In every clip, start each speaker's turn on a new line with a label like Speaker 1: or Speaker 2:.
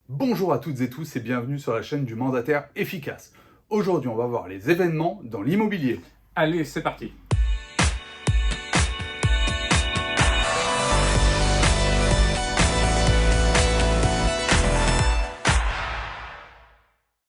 Speaker 1: Bonjour à toutes et tous et bienvenue sur la chaîne du mandataire efficace. Aujourd'hui, on va voir les événements dans l'immobilier.
Speaker 2: Allez, c'est parti.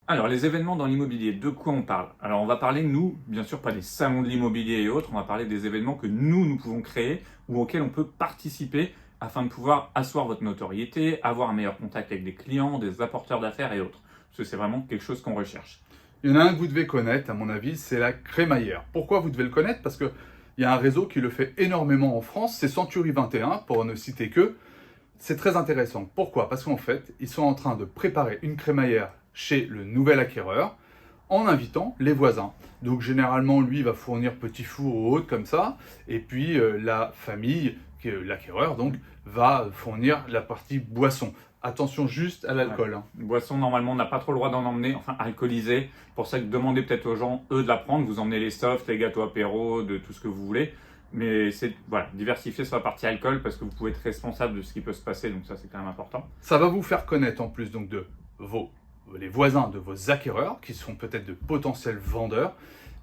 Speaker 2: Alors, les événements dans l'immobilier, de quoi on parle? Alors, on va parler, nous, bien sûr, pas des salons de l'immobilier et autres, on va parler des événements que nous pouvons créer ou auxquels on peut participer afin de pouvoir asseoir votre notoriété, avoir un meilleur contact avec des clients, des apporteurs d'affaires et autres. Parce que c'est vraiment quelque chose qu'on recherche.
Speaker 1: Il y en a un que vous devez connaître, à mon avis, c'est la crémaillère. Pourquoi vous devez le connaître? Parce qu'il y a un réseau qui le fait énormément en France, c'est Century 21, pour ne citer que. C'est très intéressant. Pourquoi? Parce qu'en fait, ils sont en train de préparer une crémaillère chez le nouvel acquéreur en invitant les voisins. Donc généralement, lui va fournir petit four ou autre comme ça, et puis la famille, qui est l'acquéreur, donc va fournir la partie boisson. Attention juste à l'alcool. Hein.
Speaker 2: Une boisson, normalement, on n'a pas trop le droit d'en emmener, enfin alcoolisée. Pour ça que demandez peut-être aux gens, eux, de la prendre. Vous emmenez les softs, les gâteaux apéro, de tout ce que vous voulez. Mais c'est voilà, diversifier sur la partie alcool parce que vous pouvez être responsable de ce qui peut se passer. Donc ça, c'est quand même important.
Speaker 1: Ça va vous faire connaître en plus donc de les voisins de vos acquéreurs, qui sont peut-être de potentiels vendeurs.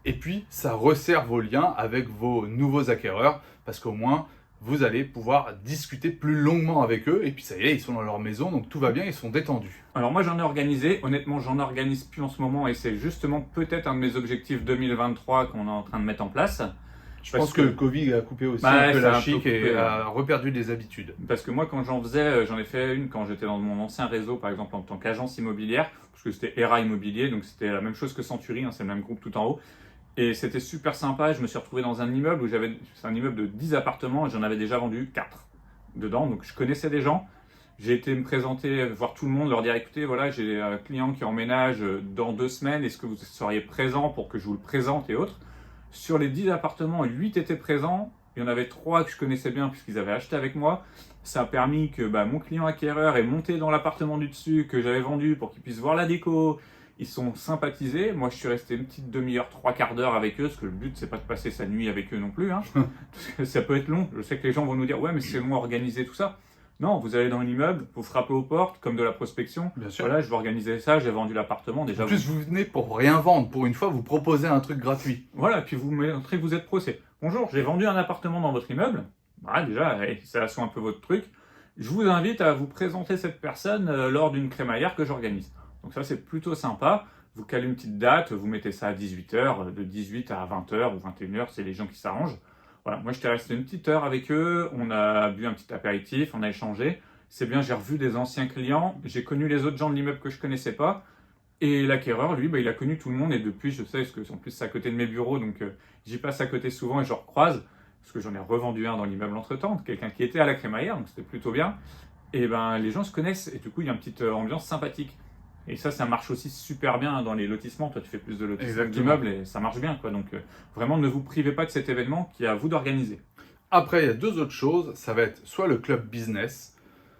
Speaker 1: Et puis, ça resserre vos liens avec vos nouveaux acquéreurs, parce qu'au moins, vous allez pouvoir discuter plus longuement avec eux. Et puis, ça y est, ils sont dans leur maison, donc tout va bien, ils sont détendus.
Speaker 2: Alors moi, j'en ai organisé. Honnêtement, j'en organise plus en ce moment et c'est justement peut-être un de mes objectifs 2023 qu'on est en train de mettre en place.
Speaker 1: Je pense que le Covid a coupé aussi
Speaker 2: Bah,
Speaker 1: un peu
Speaker 2: ça a
Speaker 1: la
Speaker 2: un peu
Speaker 1: chic et
Speaker 2: coupé,
Speaker 1: a reperdu des habitudes.
Speaker 2: Parce que moi, quand j'en faisais, j'en ai fait une quand j'étais dans mon ancien réseau, par exemple en tant qu'agence immobilière, parce que c'était ERA Immobilier, donc c'était la même chose que Century, hein, c'est le même groupe tout en haut. Et c'était super sympa. Je me suis retrouvé dans un immeuble où c'est un immeuble de 10 appartements et j'en avais déjà vendu 4 dedans. Donc je connaissais des gens. J'ai été me présenter, voir tout le monde, leur dire écoutez, voilà, j'ai un client qui emménage dans 2 semaines, est-ce que vous seriez présent pour que je vous le présente et autres. Sur les 10 appartements, 8 étaient présents. Il y en avait 3 que je connaissais bien puisqu'ils avaient acheté avec moi. Ça a permis que mon client acquéreur est monté dans l'appartement du dessus que j'avais vendu pour qu'il puisse voir la déco. Ils sont sympathisés. Moi, je suis resté une petite demi-heure, 3/4 d'heure avec eux, parce que le but, c'est pas de passer sa nuit avec eux non plus. Hein, parce que ça peut être long. Je sais que les gens vont nous dire, ouais, mais c'est long à organiser tout ça. Non, vous allez dans l'immeuble, vous frappez aux portes, comme de la prospection.
Speaker 1: Bien sûr.
Speaker 2: Voilà, je vais organiser ça, j'ai vendu l'appartement. Déjà,
Speaker 1: En plus, vous venez pour rien vendre. Pour une fois, vous proposez un truc gratuit.
Speaker 2: voilà, puis vous montrez que vous êtes pro. C'est bonjour, j'ai vendu un appartement dans votre immeuble. Voilà, déjà, ça assoit un peu votre truc. Je vous invite à vous présenter cette personne lors d'une crémaillère que j'organise. Donc ça, c'est plutôt sympa. Vous calez une petite date, vous mettez ça à 18h, de 18 à 20h ou 21h, c'est les gens qui s'arrangent. Voilà, moi, j'étais resté une petite heure avec eux, on a bu un petit apéritif, on a échangé. C'est bien, j'ai revu des anciens clients, j'ai connu les autres gens de l'immeuble que je connaissais pas. Et l'acquéreur, lui, il a connu tout le monde et depuis, je sais, parce que en plus c'est à côté de mes bureaux, donc j'y passe à côté souvent et je recroise, parce que j'en ai revendu un dans l'immeuble entre-temps, quelqu'un qui était à la crémaillère, donc c'était plutôt bien. Et les gens se connaissent et du coup, il y a une petite ambiance sympathique. Et ça marche aussi super bien dans les lotissements. Toi, tu fais plus de lotissements d'immeubles et ça marche bien, quoi. Donc vraiment, ne vous privez pas de cet événement qui est à vous d'organiser.
Speaker 1: Après, il y a deux autres choses. Ça va être soit le club business,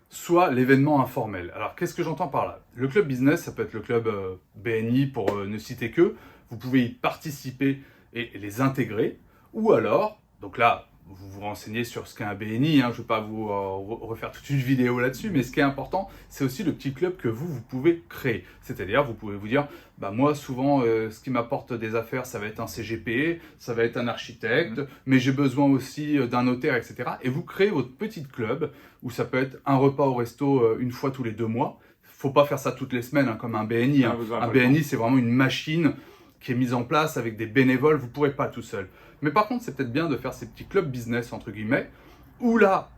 Speaker 1: soit l'événement informel. Alors, qu'est-ce que j'entends par là? Le club business, ça peut être le club BNI pour ne citer que. Vous pouvez y participer et les intégrer. Ou alors, donc là, vous vous renseignez sur ce qu'est un BNI. Hein, je ne vais pas vous refaire toute une vidéo là-dessus, mais ce qui est important, c'est aussi le petit club que vous pouvez créer. C'est-à-dire, vous pouvez vous dire, moi, souvent, ce qui m'apporte des affaires, ça va être un CGP, ça va être un architecte, mais j'ai besoin aussi d'un notaire, etc. Et vous créez votre petit club, où ça peut être un repas au resto une fois tous les 2 mois. Faut pas faire ça toutes les semaines, hein, comme un BNI. Hein. Un BNI, c'est vraiment une machine qui est mise en place avec des bénévoles. Vous ne pourrez pas tout seul. Mais par contre, c'est peut-être bien de faire ces petits clubs business, entre guillemets, où là,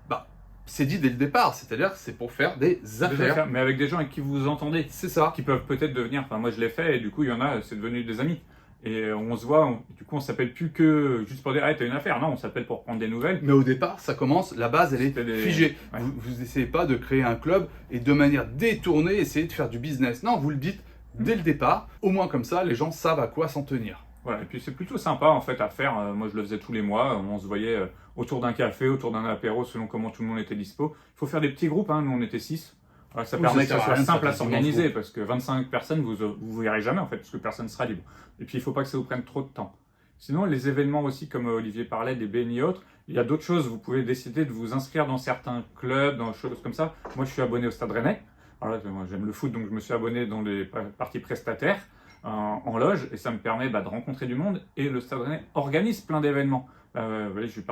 Speaker 1: c'est dit dès le départ. C'est-à-dire que c'est pour faire des affaires.
Speaker 2: Mais avec des gens avec qui vous vous entendez.
Speaker 1: C'est ça.
Speaker 2: Qui peuvent peut-être devenir, enfin moi je l'ai fait et du coup il y en a, c'est devenu des amis. Et on se voit, du coup on s'appelle plus que juste pour dire hey, t'as une affaire, non, on s'appelle pour prendre des nouvelles.
Speaker 1: Mais au départ, ça commence, la base elle est figée.
Speaker 2: Ouais.
Speaker 1: Vous n'essayez pas de créer un club et de manière détournée essayer de faire du business. Non, vous le dites dès le départ. Au moins comme ça, les gens savent à quoi s'en tenir.
Speaker 2: Voilà, et puis c'est plutôt sympa en fait à faire. Moi je le faisais tous les mois, on se voyait autour d'un café, autour d'un apéro selon comment tout le monde était dispo. Il faut faire des petits groupes, hein. Nous on était 6. Voilà, ça permet que ça soit simple à s'organiser parce que 25 personnes, vous verrez jamais en fait, parce que personne ne sera libre. Et puis il ne faut pas que ça vous prenne trop de temps. Sinon, les événements aussi, comme Olivier parlait, des BNI et autres, il y a d'autres choses. Vous pouvez décider de vous inscrire dans certains clubs, dans des choses comme ça. Moi, je suis abonné au Stade Rennais. Alors là, moi, j'aime le foot, donc je me suis abonné dans les parties prestataires en loge, et ça me permet de rencontrer du monde. Et le Stade Rennais organise plein d'événements. Voilà, j'ai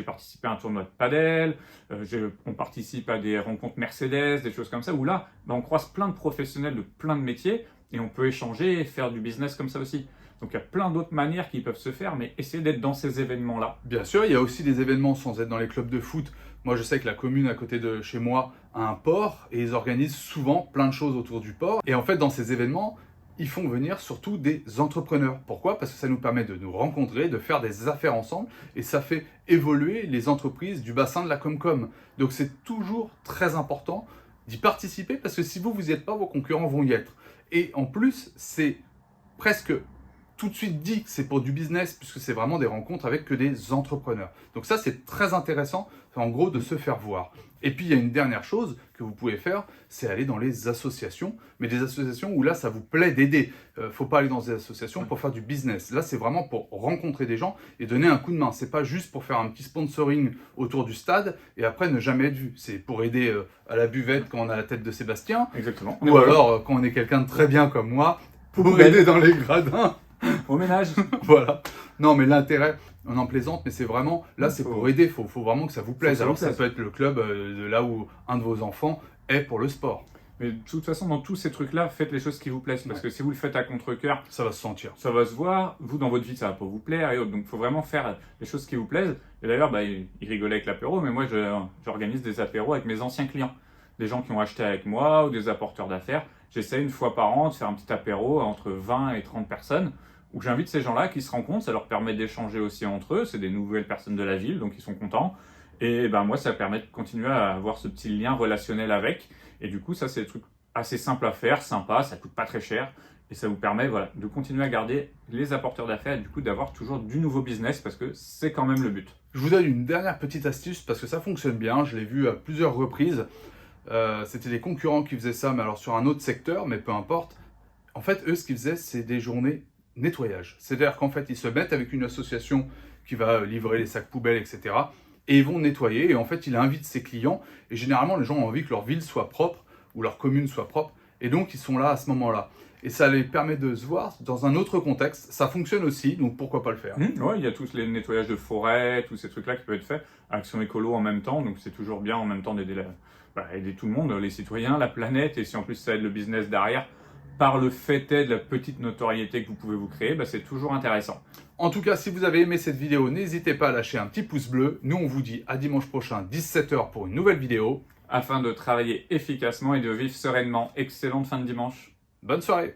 Speaker 2: participé à un tournoi de padel, on participe à des rencontres Mercedes, des choses comme ça, où là, on croise plein de professionnels de plein de métiers, et on peut échanger et faire du business comme ça aussi. Donc il y a plein d'autres manières qui peuvent se faire, mais essayez d'être dans ces événements-là.
Speaker 1: Bien sûr, il y a aussi des événements sans être dans les clubs de foot. Moi, je sais que la commune à côté de chez moi a un port et ils organisent souvent plein de choses autour du port. Et en fait, dans ces événements, ils font venir surtout des entrepreneurs. Pourquoi? Parce que ça nous permet de nous rencontrer, de faire des affaires ensemble et ça fait évoluer les entreprises du bassin de la Comcom. Donc c'est toujours très important d'y participer parce que si vous n'y êtes pas, vos concurrents vont y être. Et en plus, c'est presque tout de suite dit que c'est pour du business puisque c'est vraiment des rencontres avec que des entrepreneurs. Donc ça, c'est très intéressant, en gros, de se faire voir. Et puis, il y a une dernière chose que vous pouvez faire, c'est aller dans les associations, mais des associations où là, ça vous plaît d'aider. Faut pas aller dans des associations pour faire du business. Là, c'est vraiment pour rencontrer des gens et donner un coup de main. C'est pas juste pour faire un petit sponsoring autour du stade et après ne jamais être vu. C'est pour aider à la buvette quand on a la tête de Sébastien.
Speaker 2: Exactement.
Speaker 1: Ou alors, quand on est quelqu'un de très bien comme moi, pour aider dans les gradins.
Speaker 2: Au ménage.
Speaker 1: Voilà. Non, mais l'intérêt, on en plaisante, mais c'est vraiment, là, c'est pour aider. Faut vraiment que ça vous plaise. Alors, ça peut être le club de là où un de vos enfants est pour le sport.
Speaker 2: Mais de toute façon, dans tous ces trucs-là, faites les choses qui vous plaisent. Parce que si vous le faites à contre-cœur,
Speaker 1: ça va se sentir.
Speaker 2: Ça va se voir. Vous, dans votre vie, ça va pas vous plaire et autres. Donc, il faut vraiment faire les choses qui vous plaisent. Et d'ailleurs, il rigolait avec l'apéro, mais moi, j'organise des apéros avec mes anciens clients. Des gens qui ont acheté avec moi ou des apporteurs d'affaires. J'essaie une fois par an de faire un petit apéro entre 20 et 30 personnes où j'invite ces gens-là qui se rencontrent. Ça leur permet d'échanger aussi entre eux. C'est des nouvelles personnes de la ville, donc ils sont contents. Et moi, ça permet de continuer à avoir ce petit lien relationnel avec. Et du coup, ça, c'est des trucs assez simples à faire, sympa, ça coûte pas très cher. Et ça vous permet de continuer à garder les apporteurs d'affaires et du coup d'avoir toujours du nouveau business parce que c'est quand même le but.
Speaker 1: Je vous donne une dernière petite astuce parce que ça fonctionne bien. Je l'ai vu à plusieurs reprises. C'était des concurrents qui faisaient ça, mais alors sur un autre secteur, mais peu importe. En fait, eux, ce qu'ils faisaient, c'est des journées nettoyage. C'est-à-dire qu'en fait, ils se mettent avec une association qui va livrer les sacs poubelles, etc. Et ils vont nettoyer. Et en fait, il invite ses clients. Et généralement, les gens ont envie que leur ville soit propre ou leur commune soit propre. Et donc, ils sont là à ce moment-là. Et ça les permet de se voir dans un autre contexte. Ça fonctionne aussi, donc pourquoi pas le faire?
Speaker 2: Ouais, il y a tous les nettoyages de forêt, tous ces trucs-là qui peuvent être faits. Action écolo en même temps. Donc, c'est toujours bien en même temps d'aider aider tout le monde, les citoyens, la planète. Et si en plus, ça aide le business derrière, par le fait de la petite notoriété que vous pouvez vous créer, c'est toujours intéressant.
Speaker 1: En tout cas, si vous avez aimé cette vidéo, n'hésitez pas à lâcher un petit pouce bleu. Nous, on vous dit à dimanche prochain, 17 h pour une nouvelle vidéo.
Speaker 2: Afin de travailler efficacement et de vivre sereinement. Excellente fin de dimanche.
Speaker 1: Bonne soirée.